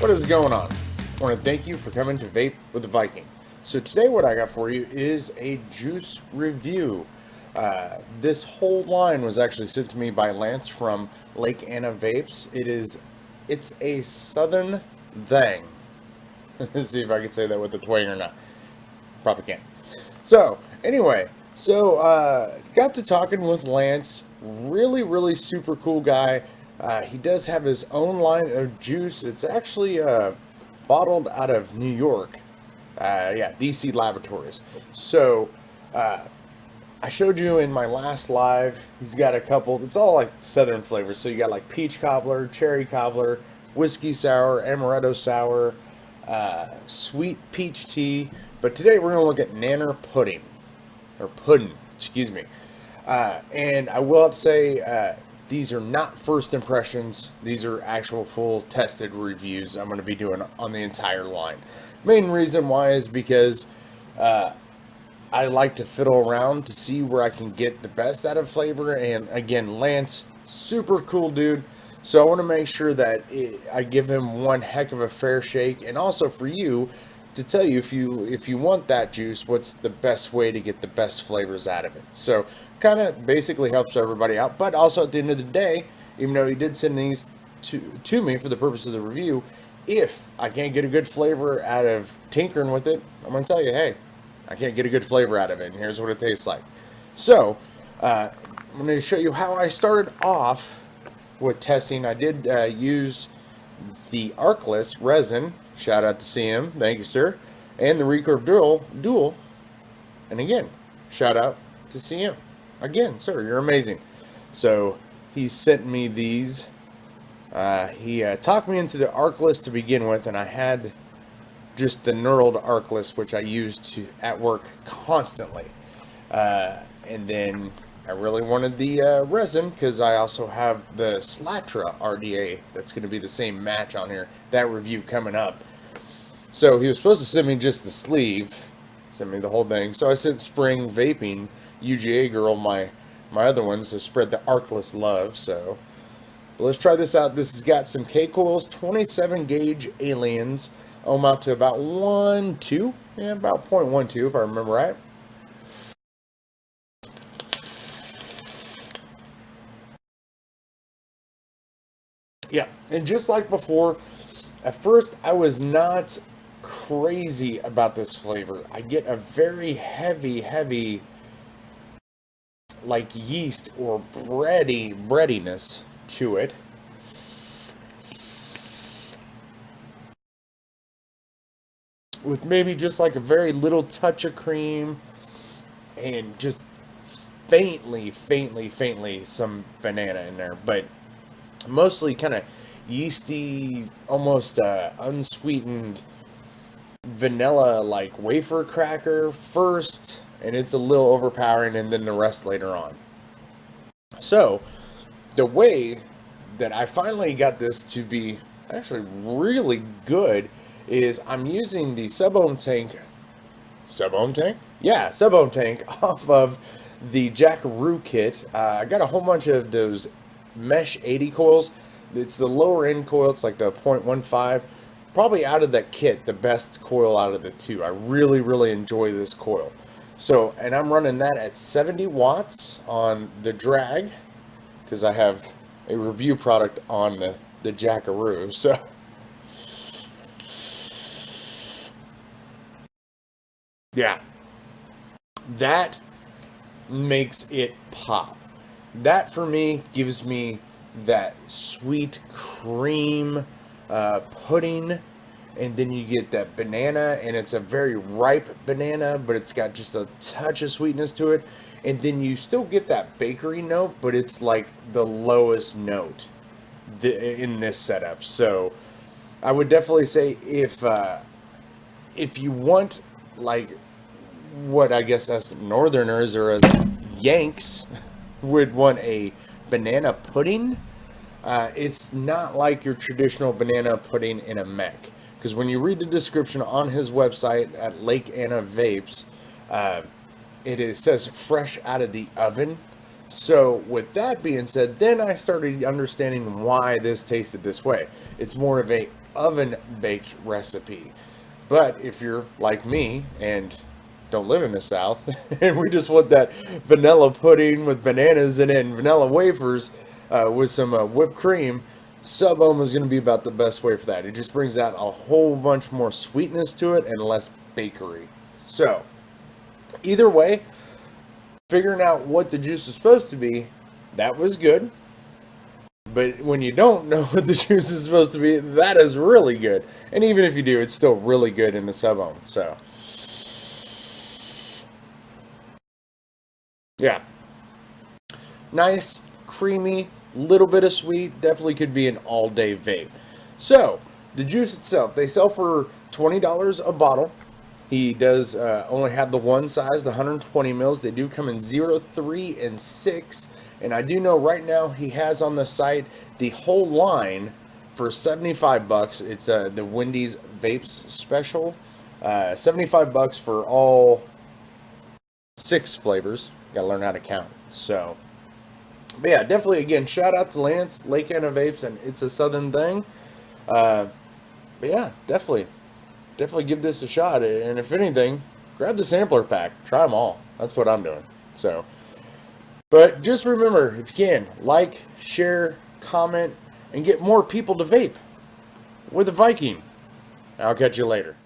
What is going on? I want to thank you for coming to Vape with the Viking. So today what I got for you is a juice review. This whole line was actually sent to me by Lance from Lake Anna Vapes. It's a Southern thang. Let's see if I can say that with a twang or not. Probably can't. So anyway, got to talking with Lance. Really super cool guy. He does have his own line of juice. It's actually bottled out of New York. Yeah, DC Laboratories. So, I showed you in my last live, he's got a couple, it's all like Southern flavors. So you got like peach cobbler, cherry cobbler, whiskey sour, amaretto sour, sweet peach tea. But today we're going to look at Nanner pudding, or puddin, excuse me. And I will have to say, these are not first impressions. These are actual full tested reviews I'm going to be doing on the entire line. Main reason why is because I like to fiddle around to see where I can get the best out of flavor. And again, Lance, super cool dude. So I want to make sure that I give him one heck of a fair shake. And also for you to tell you if you want that juice, what's the best way to get the best flavors out of it. So kind of basically helps everybody out. But also at the end of the day, even though he did send these to me for the purpose of the review, if I can't get a good flavor out of tinkering with it, I'm going to tell you, hey, I can't get a good flavor out of it, and here's what it tastes like. So, I'm going to show you how I started off with testing. I did use the Arcless resin. Shout out to CM. Thank you, sir. And the Recurve Dual. And again, shout out to CM. Again, sir, you're amazing. So, he sent me these. He talked me into the Arcless to begin with, and I had just the knurled Arcless, which I used at work constantly. And then I really wanted the resin because I also have the Slatra RDA. That's going to be the same match on here. That review coming up. So he was supposed to send me just the sleeve, send me the whole thing. So I sent Spring Vaping, UGA Girl, my other ones, to spread the Arcless love. So but let's try this out. This has got some K coils, 27 gauge aliens. Ohm out to about 1.2. Yeah, about 0.12 if I remember right. Yeah, and just like before, at first I was not crazy about this flavor. I get a very heavy, like yeast or breadiness to it. With maybe just like a very little touch of cream and just faintly some banana in there, but mostly kind of yeasty, almost unsweetened vanilla like wafer cracker first, and it's a little overpowering, and then the rest later on. So the way that I finally got this to be actually really good is I'm using the sub-ohm tank, Yeah, sub-ohm tank off of the Jackaroo kit. I got a whole bunch of those mesh 80 coils. It's the lower end coil, it's like the 0.15. Probably out of that kit, the best coil out of the two. I really enjoy this coil. So, and I'm running that at 70 watts on the drag, because I have a review product on the Jackaroo. So yeah, that makes it pop. That for me gives me that sweet cream pudding, and then you get that banana, and it's a very ripe banana, but it's got just a touch of sweetness to it, and then you still get that bakery note, but it's like the lowest note in this setup. So I would definitely say if you want like what I guess us Northerners or us Yanks would want a banana pudding, it's not like your traditional banana pudding in a mech. Because when you read the description on his website at Lake Anna Vapes, it says fresh out of the oven. So with that being said, then I started understanding why this tasted this way. It's more of a oven baked recipe. But if you're like me and don't live in the South, and we just want that vanilla pudding with bananas in it and vanilla wafers with some whipped cream, sub ohm is going to be about the best way for that. It just brings out a whole bunch more sweetness to it and less bakery. So, either way, figuring out what the juice is supposed to be, that was good. But when you don't know what the juice is supposed to be, that is really good. And even if you do, it's still really good in the sub ohm. So, yeah. Nice, creamy, little bit of sweet. Definitely could be an all day vape. So, the juice itself, they sell for $20 a bottle. He does only have the one size, the 120 mils. They do come in 0, 3, and 6. And I do know right now he has on the site the whole line for 75 bucks. It's the Wendy's Vapes special. 75 bucks for all 6 flavors. Gotta learn how to count. So, but yeah, definitely again, shout out to Lance, Lake Anna Vapes, and It's a Southern Thing. Uh, but yeah, definitely give this a shot. And if anything, grab the sampler pack. Try them all. That's what I'm doing. So, but just remember, if you can, like, share, comment, and get more people to vape with a Viking. I'll catch you later.